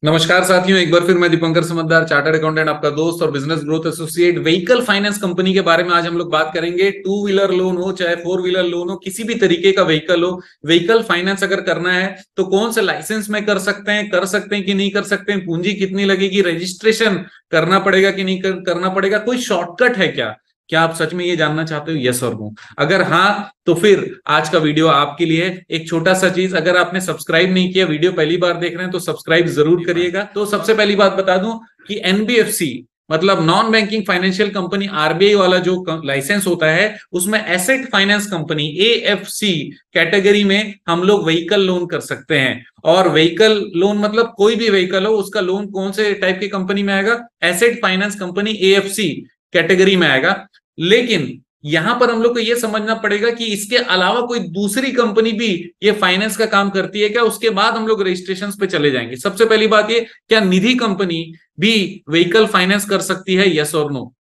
नमस्कार साथियों, एक बार फिर मैं दीपंकर समझदार, चार्टर्ड अकाउंटेंट, आपका दोस्त और business growth associate. Vehicle finance company के बारे में आज हम लोग बात करेंगे। टू व्हीलर लोन हो चाहे फोर व्हीलर लोन हो, किसी भी तरीके का व्हीकल हो, व्हीकल फाइनेंस अगर करना है तो कौन से लाइसेंस में कर सकते हैं कि नहीं कर सकते हैं, पूंजी कितनी लगेगी, रजिस्ट्रेशन करना पड़ेगा कि नहीं करना पड़ेगा, कोई शॉर्टकट है क्या? क्या आप सच में ये जानना चाहते हो, यस और नो? अगर हाँ तो फिर आज का वीडियो आपके लिए। एक छोटा सा चीज, अगर आपने सब्सक्राइब नहीं किया, वीडियो पहली बार देख रहे हैं तो सब्सक्राइब जरूर करिएगा। तो सबसे पहली बात बता दूं कि एनबीएफसी मतलब non banking financial company, RBI वाला जो लाइसेंस होता है, उसमें asset finance company AFC category में हम लोग व्हीकल लोन कर सकते हैं। और व्हीकल लोन मतलब कोई भी व्हीकल हो, उसका लोन कौन से टाइप की कंपनी में आएगा? Asset finance company AFC category में आएगा। लेकिन यहां पर हम लोग को यह समझना पड़ेगा कि इसके अलावा कोई दूसरी कंपनी भी ये फाइनेंस का काम करती है क्या, उसके बाद हम लोग रजिस्ट्रेशन पे चले जाएंगे। सबसे पहली बात ये, क्या निधि कंपनी भी व्हीकल फाइनेंस कर सकती है, यस और नो?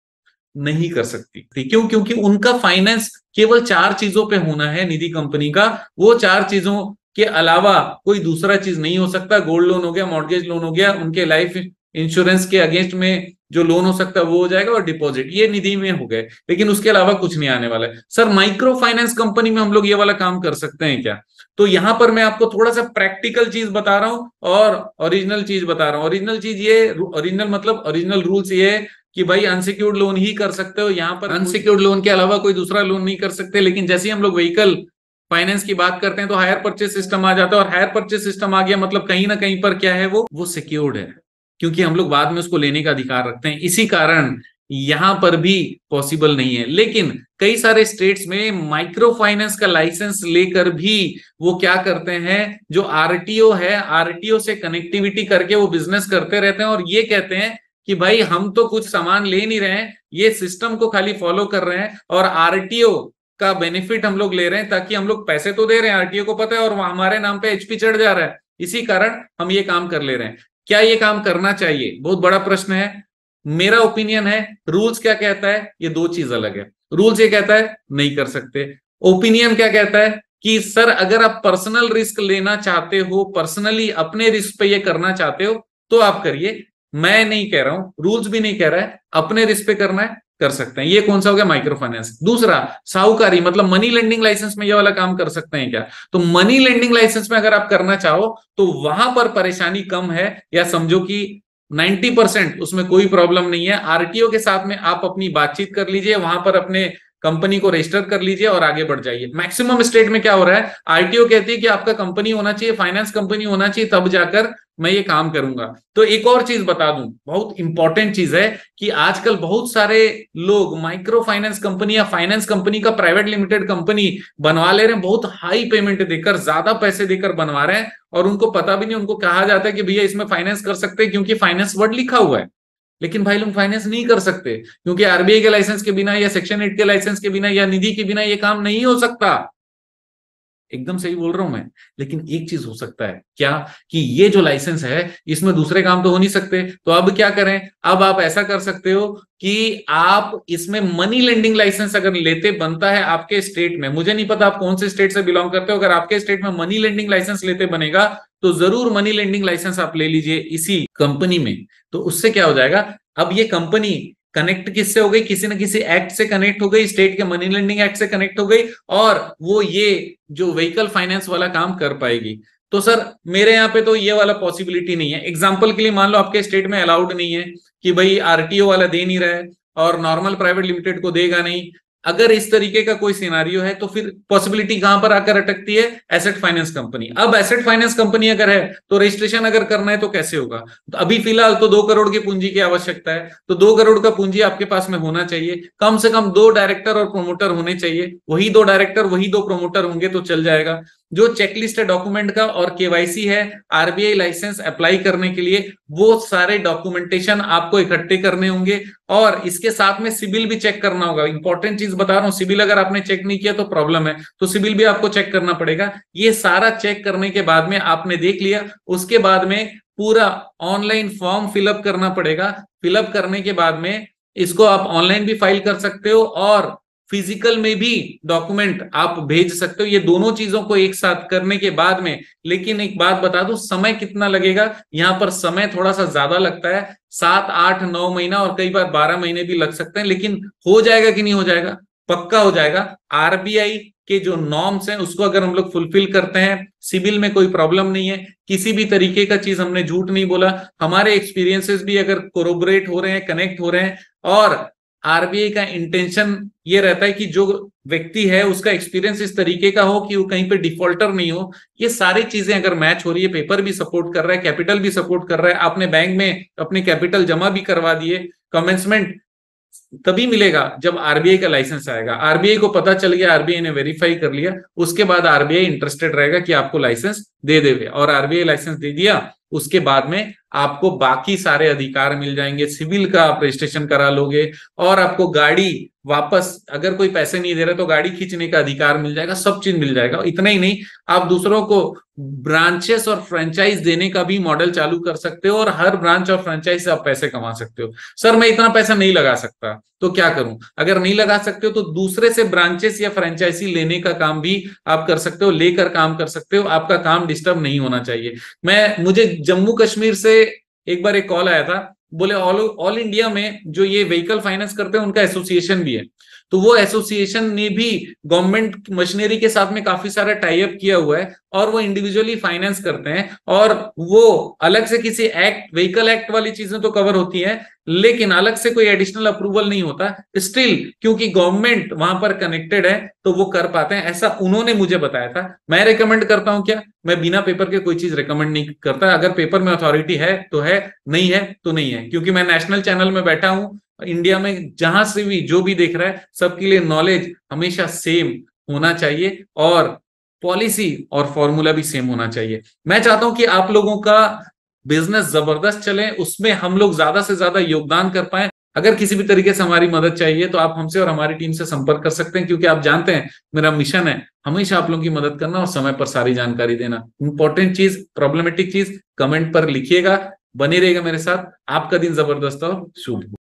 नहीं कर सकती। क्यों? क्योंकि उनका फाइनेंस केवल चार चीजों पे होना है निधि कंपनी का। वो चार चीजों के अलावा कोई दूसरा चीज नहीं हो सकता। गोल्ड लोन हो गया, मॉर्गेज लोन हो गया, उनके लाइफ इंश्योरेंस के अगेंस्ट में जो लोन हो सकता है वो हो जाएगा, और डिपॉजिट ये निधि में हो गए, लेकिन उसके अलावा कुछ नहीं आने वाला है। सर माइक्रो फाइनेंस कंपनी में हम लोग ये वाला काम कर सकते हैं क्या? तो यहां पर मैं आपको थोड़ा सा प्रैक्टिकल चीज बता रहा हूं और ओरिजिनल चीज बता रहा हूं। ओरिजिनल चीज ये, ओरिजिनल मतलब ओरिजिनल रूल्स ये है कि भाई अनसिक्योर्ड लोन ही कर सकते हो। यहां पर अनसिक्योर्ड लोन के अलावा कोई दूसरा लोन नहीं कर सकते। लेकिन जैसे ही हम लोग व्हीकल फाइनेंस की बात करते हैं तो हायर परचेज सिस्टम आ जाता है, और हायर परचेज सिस्टम आ गया मतलब कहीं ना कहीं पर क्या है, वो सिक्योर्ड है, क्योंकि हम लोग बाद में उसको लेने का अधिकार रखते हैं। इसी कारण यहां पर भी पॉसिबल नहीं है। लेकिन कई सारे स्टेट्स में माइक्रो फाइनेंस का लाइसेंस लेकर भी वो क्या करते हैं, जो आरटीओ है, आरटीओ से कनेक्टिविटी करके वो बिजनेस करते रहते हैं, और ये कहते हैं कि भाई हम तो कुछ सामान ले नहीं रहे हैं, ये सिस्टम को खाली फॉलो कर रहे हैं, और आरटीओ का बेनिफिट हम लोग ले रहे हैं, ताकि हम लोग पैसे तो दे रहे हैं, आरटीओ को पता है, और हमारे नाम पे एचपी चढ़ जा रहा है, इसी कारण हम ये काम कर ले रहे हैं। क्या ये काम करना चाहिए? बहुत बड़ा प्रश्न है। मेरा ओपिनियन है, रूल्स क्या कहता है, ये दो चीज अलग है। रूल्स ये कहता है नहीं कर सकते। ओपिनियन क्या कहता है कि सर अगर आप पर्सनल रिस्क लेना चाहते हो, पर्सनली अपने रिस्क पे ये करना चाहते हो तो आप करिए। मैं नहीं कह रहा हूं, रूल्स भी नहीं कह रहा है, अपने रिस्क पे करना है कर सकते हैं। ये कौन सा हो गया? Micro finance. दूसरा, साहूकारी मतलब मनी लेंडिंग लाइसेंस में ये वाला काम कर सकते हैं क्या? तो मनी लेंडिंग लाइसेंस में अगर आप करना चाहो तो वहां पर परेशानी कम है, या समझो कि 90% उसमें कोई प्रॉब्लम नहीं है। आरटीओ के साथ में आप अपनी बातचीत कर लीजिए, वहां पर अपने कंपनी को रजिस्टर कर लीजिए और आगे बढ़ जाइए। मैक्सिमम स्टेट में क्या हो रहा है, आरटीओ कहती है कि आपका कंपनी होना चाहिए, फाइनेंस कंपनी होना चाहिए, तब जाकर मैं ये काम करूंगा। तो एक और चीज बता दूं, बहुत इंपॉर्टेंट चीज है कि आजकल बहुत सारे लोग माइक्रो फाइनेंस कंपनी या फाइनेंस कंपनी का प्राइवेट लिमिटेड कंपनी बनवा ले रहे हैं, बहुत हाई पेमेंट देकर, ज्यादा पैसे देकर बनवा रहे हैं, और उनको पता भी नहीं। उनको कहा जाता है कि भैया इसमें फाइनेंस कर सकते हैं क्योंकि फाइनेंस वर्ड लिखा हुआ है, लेकिन भाई लोग फाइनेंस नहीं कर सकते, क्योंकि आरबीआई के लाइसेंस के बिना या सेक्शन 8 के लाइसेंस के बिना या निधि के बिना ये काम नहीं हो सकता। एकदम सही बोल रहा हूं मैं। लेकिन एक चीज हो सकता है क्या, कि ये जो लाइसेंस है इसमें दूसरे काम तो हो नहीं सकते, तो अब क्या करें? अब आप ऐसा कर सकते हो कि आप इसमें मनी लेंडिंग लाइसेंस अगर लेते बनता है आपके स्टेट में, मुझे नहीं पता आप कौन से स्टेट से बिलोंग करते हो, अगर आपके स्टेट में मनी लेंडिंग लाइसेंस लेते बनेगा तो जरूर मनी लेंडिंग लाइसेंस आप ले लीजिए इसी कंपनी में। तो उससे क्या हो जाएगा, अब ये कंपनी कनेक्ट किससे हो गई? किसी ना किसी एक्ट से कनेक्ट हो गई, स्टेट के मनी लेंडिंग एक्ट से कनेक्ट हो गई, और वो ये जो व्हीकल फाइनेंस वाला काम कर पाएगी। तो सर मेरे यहाँ पे तो ये वाला पॉसिबिलिटी नहीं है। एग्जांपल के लिए मान लो आपके स्टेट में अलाउड नहीं है कि भाई आरटीओ वाला दे नहीं रहा है और नॉर्मल प्राइवेट लिमिटेड को देगा नहीं, अगर इस तरीके का कोई सिनारियो है तो फिर पॉसिबिलिटी कहां पर आकर अटकती है? Asset finance company. अब एसेट फाइनेंस कंपनी अगर है तो रजिस्ट्रेशन अगर करना है तो कैसे होगा? तो अभी फिलहाल तो 2 करोड़ की पूंजी की आवश्यकता है, तो 2 करोड़ का पूंजी आपके पास में होना चाहिए। कम से कम 2 डायरेक्टर और प्रोमोटर होने चाहिए, वही 2 डायरेक्टर वही 2 प्रोमोटर होंगे तो चल जाएगा। जो चेकलिस्ट है डॉक्यूमेंट का और केवाईसी है आरबीआई लाइसेंस अप्लाई करने के लिए, वो सारे डॉक्यूमेंटेशन आपको इकट्ठे करने होंगे, और इसके साथ में सिबिल भी चेक करना होगा। इंपॉर्टेंट चीज बता रहा हूं, सिबिल अगर आपने चेक नहीं किया तो प्रॉब्लम है, तो सिबिल भी आपको चेक करना पड़ेगा। ये सारा चेक करने के बाद में आपने देख लिया, उसके बाद में पूरा ऑनलाइन फॉर्म फिलअप करना पड़ेगा। फिलअप करने के बाद में इसको आप ऑनलाइन भी फाइल कर सकते हो, और फिजिकल में भी डॉक्यूमेंट आप भेज सकते हो, ये दोनों चीजों को एक साथ करने के बाद में। लेकिन एक बात बता दूं, समय कितना लगेगा यहाँ पर? समय थोड़ा सा ज्यादा लगता है, 7 8 9 महीना और कई बार 12 महीने भी लग सकते हैं। लेकिन हो जाएगा कि नहीं हो जाएगा? पक्का हो जाएगा। आरबीआई के जो नॉर्म्स हैं उसको अगर हम लोग फुलफिल करते हैं, सिविल में कोई प्रॉब्लम नहीं है, किसी भी तरीके का चीज हमने झूठ नहीं बोला, हमारे एक्सपीरियंसेस भी अगर कोरोबरेट हो रहे हैं, कनेक्ट हो रहे हैं, और आरबीआई का इंटेंशन ये रहता है कि जो व्यक्ति है उसका एक्सपीरियंस इस तरीके का हो कि वो कहीं पे डिफॉल्टर नहीं हो, ये सारी चीजें अगर मैच हो रही है, पेपर भी सपोर्ट कर रहा है, कैपिटल भी सपोर्ट कर रहा है, आपने बैंक में अपने कैपिटल जमा भी करवा दिए, कमेंसमेंट तभी मिलेगा जब आरबीआई का लाइसेंस आएगा। आरबीआई को पता चल गया, आरबीआई ने वेरीफाई कर लिया, उसके बाद आरबीआई इंटरेस्टेड रहेगा कि आपको लाइसेंस दे देवे, और आरबीआई लाइसेंस दे दिया, उसके बाद में आपको बाकी सारे अधिकार मिल जाएंगे, सिविल का आप रजिस्ट्रेशन करा लोगे, और आपको गाड़ी वापस, अगर कोई पैसे नहीं दे रहा तो गाड़ी खींचने का अधिकार मिल जाएगा, सब चीज मिल जाएगा। इतना ही नहीं, आप दूसरों को ब्रांचेस और फ्रेंचाइज देने का भी मॉडल चालू कर सकते हो, और हर ब्रांच और फ्रेंचाइज से आप पैसे कमा सकते हो। सर मैं इतना पैसा नहीं लगा सकता तो क्या करूं? अगर नहीं लगा सकते हो तो दूसरे से ब्रांचेस या फ्रेंचाइजी लेने का काम भी आप कर सकते हो, लेकर काम कर सकते हो, आपका काम डिस्टर्ब नहीं होना चाहिए। मुझे जम्मू कश्मीर से एक बार एक कॉल आया था, बोले ऑल इंडिया में जो ये व्हीकल फाइनेंस करते हैं उनका एसोसिएशन भी है, तो वो एसोसिएशन ने भी गवर्नमेंट मशीनरी के साथ में काफी सारा टाई अप किया हुआ है, और वो इंडिविजुअली फाइनेंस करते हैं, और वो अलग से किसी एक्ट, व्हीकल एक्ट वाली चीजें तो कवर होती हैं, लेकिन अलग से कोई एडिशनल अप्रूवल नहीं होता, स्टिल क्योंकि गवर्नमेंट वहां पर कनेक्टेड है तो वो कर पाते हैं, ऐसा उन्होंने मुझे बताया था। मैं रिकमेंड करता हूं क्या? मैं बिना पेपर के कोई चीज रिकमेंड नहीं करता, अगर पेपर में अथॉरिटी है तो है, नहीं है तो नहीं है, क्योंकि मैं नेशनल चैनल में बैठा हूं, इंडिया में जहां से भी जो भी देख रहा है सबके लिए नॉलेज हमेशा सेम होना चाहिए, और पॉलिसी और फॉर्मूला भी सेम होना चाहिए। मैं चाहता हूं कि आप लोगों का बिजनेस जबरदस्त चले, उसमें हम लोग ज्यादा से ज्यादा योगदान कर पाए। अगर किसी भी तरीके से हमारी मदद चाहिए तो आप हमसे और हमारी टीम से संपर्क कर सकते हैं, क्योंकि आप जानते हैं मेरा मिशन है हमेशा आप लोगों की मदद करना और समय पर सारी जानकारी देना। इंपॉर्टेंट चीज, प्रॉब्लमेटिक चीज कमेंट पर लिखिएगा, बने रहेगा मेरे साथ। आपका दिन जबरदस्त और शुभ हो।